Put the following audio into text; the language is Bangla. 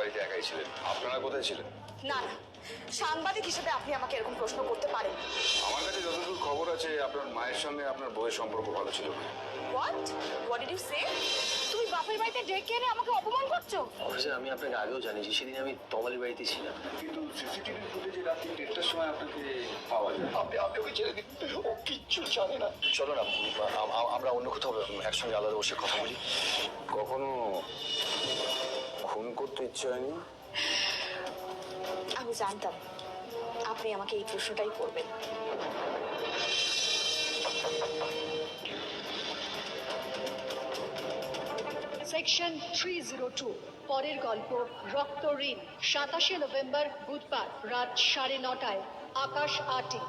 বাড়িতে একাই ছিলেন, আপনারা কোথায় ছিলেন? না না, সাংবাদিক হিসেবে আপনি আমাকে এরকম প্রশ্ন করতে পারেন। আমার কাছে যতদূর খবর আছে আপনার মায়ের সঙ্গে আপনার বউয়ের সম্পর্ক ভালো ছিল না। হোয়াট ডিড ইউ সে? তুমি বাপের বাড়িতে ডেকে এনে আমাকে অপমান করছো? অফিসে আমি আপনাকে আগেও জানিয়েছি, সেদিন আমি তমালির বাড়িতে ছিলাম। কিন্তু সিসিটিভি ফুটেজে রাত্রি 1টার সময় আপনাকে পাওয়া যায়। আপনি ওকে ছেড়ে দিন, ও কিচ্ছু জানে না। চলো না, আমরা অন্য কোথাও একসঙ্গে আলাদা বসে কথা বলি। কখনো খুন করতে ইচ্ছে হয়নি? আমি জানতাম আপনি আমাকে এই প্রশ্নটাই করবেন। সেকশন 302 পরের গল্প রক্ত ঋণ 27 নভেম্বর বুধবার রাত 9:30 আকাশ 8।